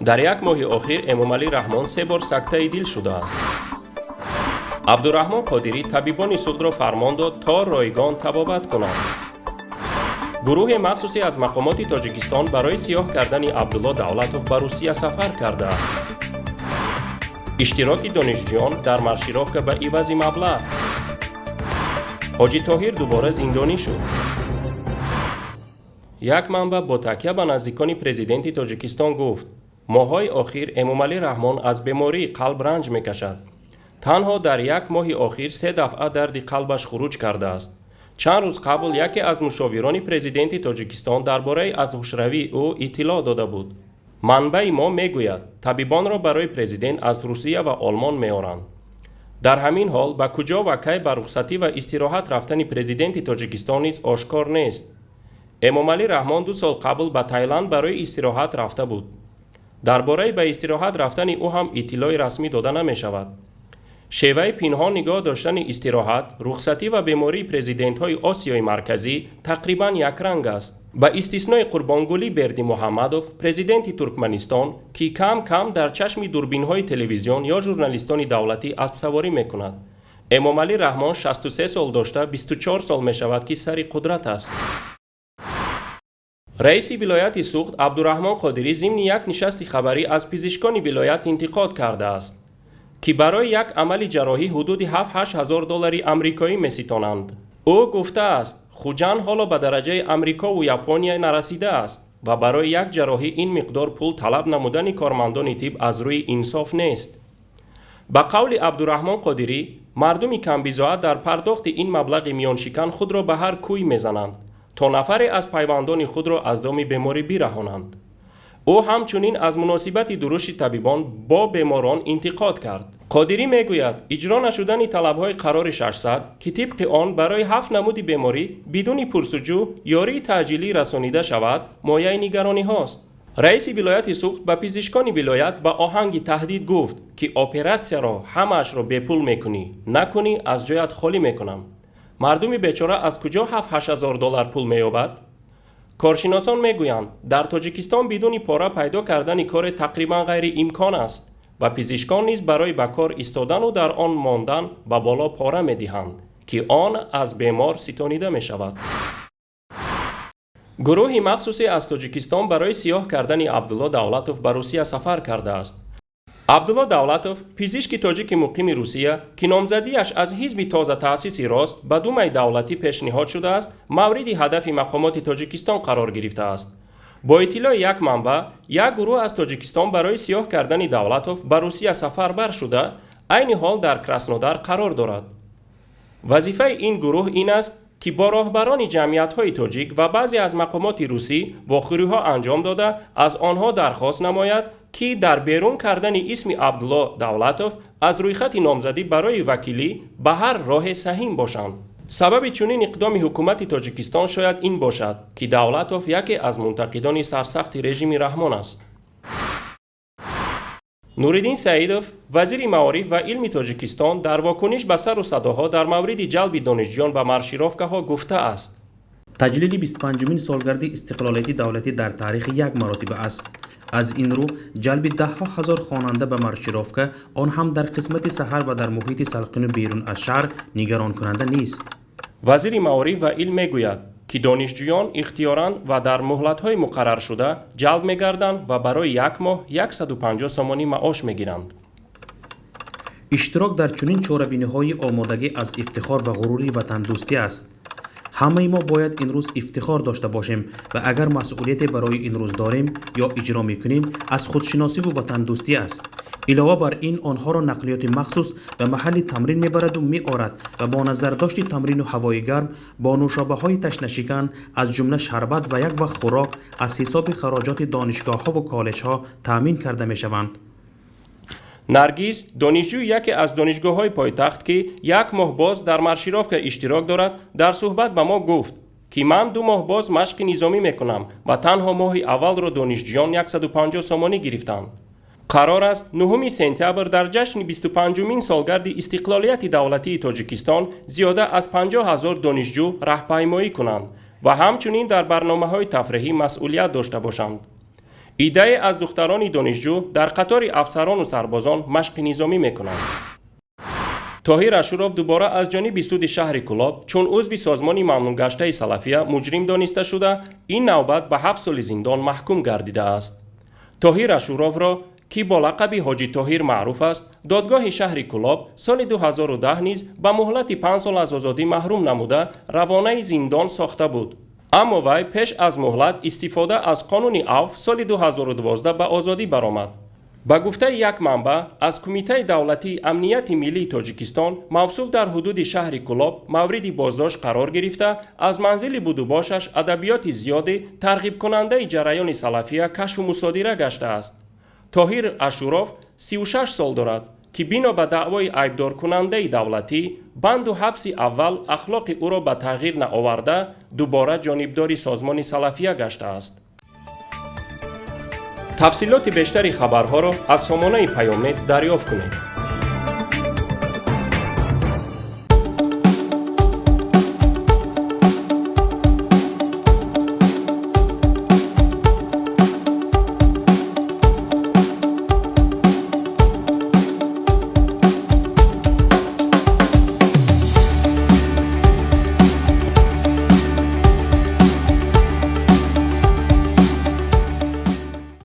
дар як моҳи охир Эмомалӣ Раҳмон 3 бор сактаи дил шудааст. Абдураҳмон Қодирӣ табибони сухдро фармон дод то ройгон табобат кунанд. гурӯҳи махсусе аз мақомоти Тоҷикистон барои сиёҳ кардани Абдулло Давлатов ба Русия сафар кардааст. иштироки донишҷӯён дар маршировка ба ивази маблағ. ҳоҷи Тоҳир дубора зиндонӣ шуд. як манбаъ бо такя ба наздикони президенти Тоҷикистон гуфт: моҳҳои охир Эмомалӣ Раҳмон аз бемории қалб ранҷ мекашад. танҳо дар як моҳи охир 3 дафъа дарди қалбаш хуруҷ кардааст. чанд рӯз қабл яке аз мушовирони президенти Тоҷикистон дар бораи аз ҳушравии ӯ иттилоъ дода буд. манбаи мо мегӯяд, табибонро барои президент аз Русия ва Олмон меоранд. дар ҳамин ҳол ба куҷо ва кай ба рухсатӣ ва истироҳат рафтани президенти Тоҷикистон низ ошкор нест. Эмомалӣ Раҳмон 2 сол қабл ба Таиланд барои истироҳат рафта буд. дар бораи ба истироҳат рафтани ӯ ҳам иттилои расмӣ дода намешавад. шеваи пинҳон нигоҳ доштани истироҳат, рухсатӣ ва бемории президентҳои Осиёи Марказӣ тақрибан якранг аст. ба истиснои Қурбонгулӣ Бердимуҳаммадов, президенти Туркманистон, ки кам кам дар чашми дурбинҳои телевизион ё журналистони давлатӣ аспсаворӣ мекунад. Эмомалӣ Раҳмон 63 сол дошта 24 сол мешавад, ки сари қудрат аст. раиси вилояти Суғд Абдураҳмон Қодирӣ зимни як нишасти хабарӣ аз пизишкони вилоят интиқод кардааст, ки барои як амали ҷарроҳӣ ҳудуди 7-8 ҳазор доллари амрикоӣ меситонанд. ӯ гуфтааст, хуҷан ҳоло ба дараҷаи Амрикову Япония нарасидааст ва барои як ҷарроҳӣ ин миқдор пул талаб намудани кормандони тиб аз рӯи инсоф нест. ба қавли Абдураҳмон Қодирӣ, мардуми камбизоат дар пардохти ин маблағи миёншикан худро ба ҳар кӯй мезананд, то нафаре аз пайвандони худро аз доми беморӣ бираҳонанд. ӯ ҳамчунин аз муносибати дурушти табибон бо беморон интиқод кард. Қодирӣ мегӯяд, иҷро нашудани талабҳои қарори 600, ки тибқи он барои 7 намуди беморӣ бидуни пурсуҷӯ ёрии таъҷилӣ расонида шавад, мояи нигарониҳост. раиси вилояти Суғд ба пизишкони вилоят ба оҳанги таҳдид гуфт, ки оператсияро ҳамаашро бепул мекунӣ, накунӣ аз ҷоят холӣ мекунам. мардуми бечора аз куҷо 7-8 ҳазор доллар пул меёбад? коршиносон мегӯянд, дар Тоҷикистон бидуни пора пайдо кардани коре тақрибан ғайриимкон аст ва пизишкон низ барои ба кор истодану дар он мондан ба боло пора медиҳанд, ки он аз бемор ситонида мешавад. гурӯҳи махсусе аз Тоҷикистон барои сиёҳ кардани Абдулло Давлатов ба Русия сафар кардааст. Абдулло Давлатов, пизишки тоҷики муқими Русия, ки номзадиаш аз ҳизби тоза таъсиси рост ба Думаи давлатӣ пешниҳод шудааст, мавриди ҳадафи мақомоти Тоҷикистон қарор гирифтааст. бо иттилои як манбаъ, як гурӯҳ аз Тоҷикистон барои сиёҳ кардани Давлатов ба Русия сафарбар шуда, айни ҳол дар Краснодар қарор дорад. вазифаи ин гурӯҳ ин аст, ки бо роҳбарони ҷамъиятҳои тоҷик ва баъзе аз мақомоти русӣ вохӯриҳо анҷом дода, аз онҳо дархост намояд, ки дар берун кардани исми Абдулло Давлатов аз рӯйхати номзадӣ барои вакилӣ ба ҳар роҳе саҳим бошанд. сабаби чунин иқдоми ҳукумати Тоҷикистон шояд ин бошад, ки Давлатов яке аз мунтақидони сарсахти режими Раҳмон аст. Нуриддин Саидов, вазири маориф ва илми Тоҷикистон, дар вокуниш ба сару садоҳо дар мавриди ҷалби донишҷӯён ба маршировкаҳо гуфтааст: таҷлили 25-умин солгарди истиқлолияти давлатӣ дар таърихи як маротиба аст. аз ин рӯ ҷалби даҳҳо ҳазор хонанда ба маршировка, он ҳам дар қисмати саҳар ва дар муҳити салқину берун аз шаҳр, нигаронкунанда нест. вазири маориф ва илм мегӯяд, ки донишҷӯён ихтиёран ва дар муҳлатҳои муқарраршуда ҷалб мегарданд ва барои як моҳ 150 сомонӣ маош мегиранд. иштирок дар чунин чорабиниҳои омодагӣ аз ифтихор ва ғурури ватандӯстӣ аст. ҳамаи мо бояд ин рӯз ифтихор дошта бошем ва агар масъулияте барои ин рӯз дорем ё иҷро мекунем, аз худшиносиву ватандӯстӣ аст. илова бар ин, онҳоро нақлиёти махсус ба маҳалли тамрин мебараду меорад ва бо назардошти тамрину ҳавои гарм, бо нӯшобаҳои ташнашикан, аз ҷумла шарбат ва як вақт хӯрок аз ҳисоби хароҷоти донишгоҳҳову коллеҷҳо таъмин карда мешаванд. наргиз, донишҷӯи яке аз донишгоҳҳои пойтахт, ки як моҳ боз дар маршировка иштирок дорад, дар суҳбат ба мо гуфт, ки ман 2 моҳ боз машқи низомӣ мекунам ва танҳо моҳи аввалро донишҷӯён 150 сомонӣ гирифтанд. қарор аст 9 сентябр дар ҷашни 25-умин солгарди истиқлолияти давлатии Тоҷикистон зиёда аз 50 000 донишҷӯ раҳпаймоӣ кунанд ва ҳамчунин дар барномаҳои тафриҳӣ масъулият дошта бошанд. ایده از دختران دانشجو در قطار افسران و سربازان مشق نظامی میکنند. طاهر اشوروف دوباره از جانب سود شهر کلاب چون عضو سازمان ممنوع گشته سلفیه مجرم دانسته شده، این نوبت به 7 سال زندان محکوم گردیده است. طاهر اشوروف را که با لقب حاجی طاهر معروف است، دادگاه شهر کلاب سال 2010 نیز به مهلت 5 سال از آزادی محروم نموده روانه زندان ساخته بود. اما وی پیش از مهلت استفاده از قانون عفو سال 2012 به آزادی برآمد. به گفته یک منبع از کمیته دولتی امنیت ملی تاجیکستان، موصوف در حدود شهر کلاب مورد بازداشت قرار گرفته از منزل بود و باشش ادبیات زیاد ترغیب کننده جریان سلفیه کشف و مصادره گشته است. طاهر اشوروف 36 سال دارد که بنا به دعوای عیبدار کننده دولتی بند و حبس اول اخلاق او را به تغییر نآورده دوباره جانبدار سازمان سلفیه گشته است. تفصیلات بیشتری خبرها را از سامانه پیامنت دریافت کنید.